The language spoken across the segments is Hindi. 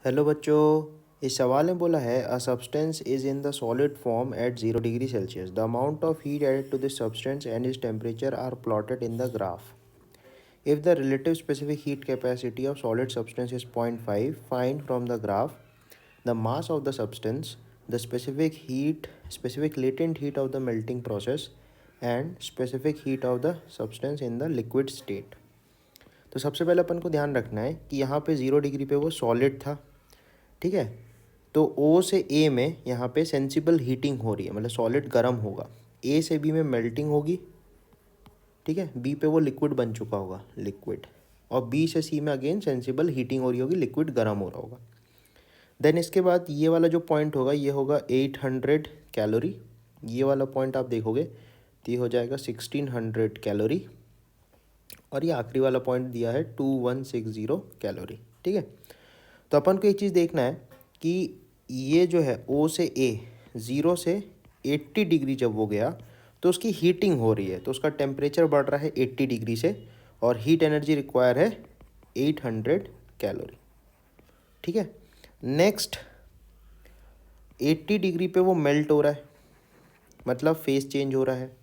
हेलो बच्चों, इस सवाल में बोला है a substance is in the solid form at 0 degree celsius. The amount of heat added to this substance and is temperature are plotted in the graph. If the relative specific heat capacity of solid substance is 0.5, find from the graph the mass of the substance, the specific latent heat of the melting process and specific heat of the substance in the liquid state. तो सबसे पहले अपन को ध्यान रखना है कि यहाँ पे 0 डिग्री पे वो सॉलिड था, ठीक है। तो ओ से ए में यहाँ पे सेंसिबल हीटिंग हो रही है, मतलब सॉलिड गर्म होगा। ए से बी में मेल्टिंग होगी, ठीक है। बी पे वो लिक्विड बन चुका होगा, लिक्विड। और बी से सी में अगेन सेंसिबल हीटिंग हो रही होगी, लिक्विड गर्म हो रहा होगा। देन इसके बाद ये वाला जो पॉइंट होगा ये होगा 800 कैलोरी। ये वाला पॉइंट आप देखोगे तो ये हो जाएगा 1600 कैलोरी। और ये आखिरी वाला पॉइंट दिया है 2160 कैलोरी, ठीक है। तो अपन को एक चीज़ देखना है कि ये जो है ओ से ए, 0 से 80 डिग्री जब वो गया तो उसकी हीटिंग हो रही है, तो उसका टेम्परेचर बढ़ रहा है 80 डिग्री से, और हीट एनर्जी रिक्वायर है 800 कैलोरी, ठीक है। नेक्स्ट 80 डिग्री पे वो मेल्ट हो रहा है, मतलब फेस चेंज हो रहा है।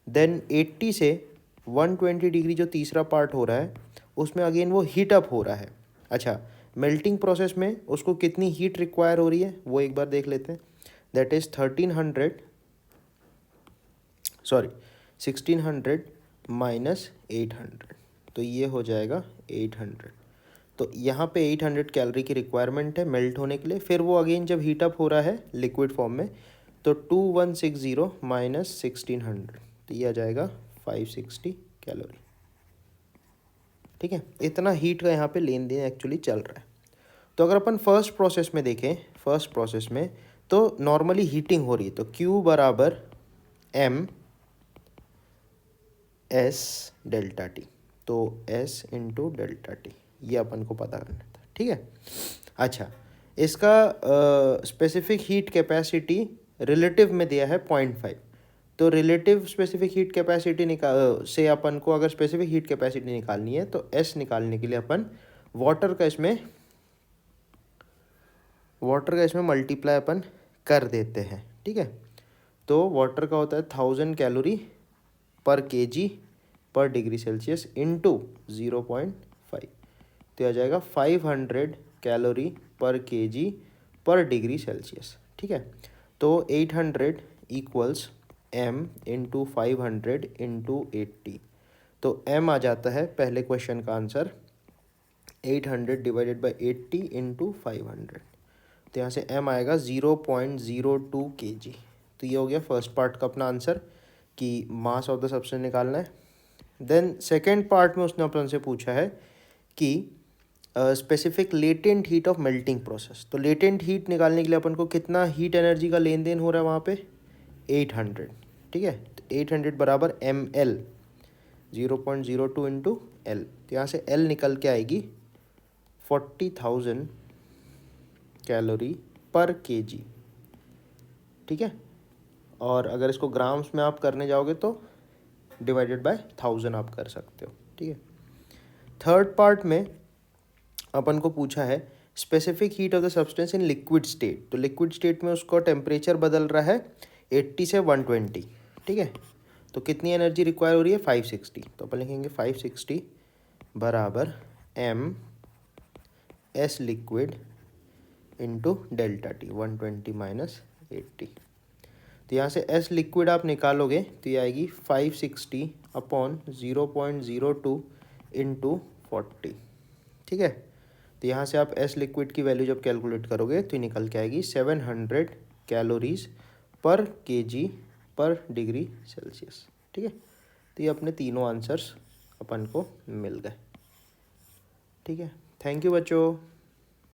देन 80 से 120 डिग्री जो तीसरा पार्ट हो रहा है उसमें अगेन वो हीट अप हो रहा है। अच्छा, मेल्टिंग प्रोसेस में उसको कितनी हीट रिक्वायर हो रही है वो एक बार देख लेते हैं। दैट इज़ 1600 माइनस 800, तो ये हो जाएगा 800। तो यहाँ पे 800 कैलोरी की रिक्वायरमेंट है मेल्ट होने के लिए। फिर वो अगेन जब हीट अप हो रहा है लिक्विड फॉर्म में, तो 2160 माइनस 1600, तो ये आ जाएगा 560 कैलोरी, ठीक है। इतना हीट का यहाँ पे लेन देन एक्चुअली चल रहा है। तो अगर अपन फर्स्ट प्रोसेस में देखें, फर्स्ट प्रोसेस में तो नॉर्मली हीटिंग हो रही है, तो Q बराबर M S डेल्टा टी, तो S इंटू डेल्टा टी, ये अपन को पता करना था, ठीक है। अच्छा, इसका स्पेसिफिक हीट कैपेसिटी रिलेटिव में दिया है 0.5। तो रिलेटिव स्पेसिफिक हीट कैपेसिटी से अपन को अगर स्पेसिफिक हीट कैपेसिटी निकालनी है तो S निकालने के लिए अपन वाटर का इसमें मल्टीप्लाई अपन कर देते हैं, ठीक है। तो वाटर का होता है 1000 कैलोरी पर केजी पर डिग्री सेल्सियस इंटू 0.5, तो आ जाएगा 500 कैलोरी पर केजी पर डिग्री सेल्सियस, ठीक है। तो 800 इक्वल्स m इंटू 500 इंटू 80, तो m आ जाता है पहले क्वेश्चन का आंसर 800 डिवाइडेड बाई 80 इंटू 500, तो यहाँ से m आएगा 0.02 kg। तो ये हो गया फर्स्ट पार्ट का अपना आंसर कि मास ऑफ द सब्सटेंस निकालना है। देन सेकेंड पार्ट में उसने अपन से पूछा है कि specific latent heat of melting process. तो लेटेंट हीट निकालने के लिए अपन को कितना हीट एनर्जी का लेन देन हो रहा है वहाँ पे 800, ठीक है। तो 800 बराबर ml, 0.02 इंटू एल, तो यहाँ से L निकल के आएगी 40,000 कैलोरी पर केजी, ठीक है। और अगर इसको ग्राम्स में आप करने जाओगे तो डिवाइडेड बाय 1000 आप कर सकते हो, ठीक है। थर्ड पार्ट में अपन को पूछा है specific heat of the substance in liquid state. तो लिक्विड स्टेट में उसका टेम्परेचर बदल रहा है 80 से 120, ठीक है। तो कितनी एनर्जी रिक्वायर हो रही है 560, तो अपन लिखेंगे 560 बराबर m s liquid into delta T, 120 minus 80। तो यहाँ से S लिक्विड आप निकालोगे तो ये आएगी 560 अपॉन 0.02 इंटू 40, ठीक है। तो यहाँ से आप S लिक्विड की वैल्यू जब कैलकुलेट करोगे तो ये निकल के आएगी 700 कैलोरीज पर केजी पर डिग्री सेल्सियस, ठीक है। तो ये अपने तीनों आंसर्स अपन को मिल गए, ठीक है। थैंक यू बच्चों।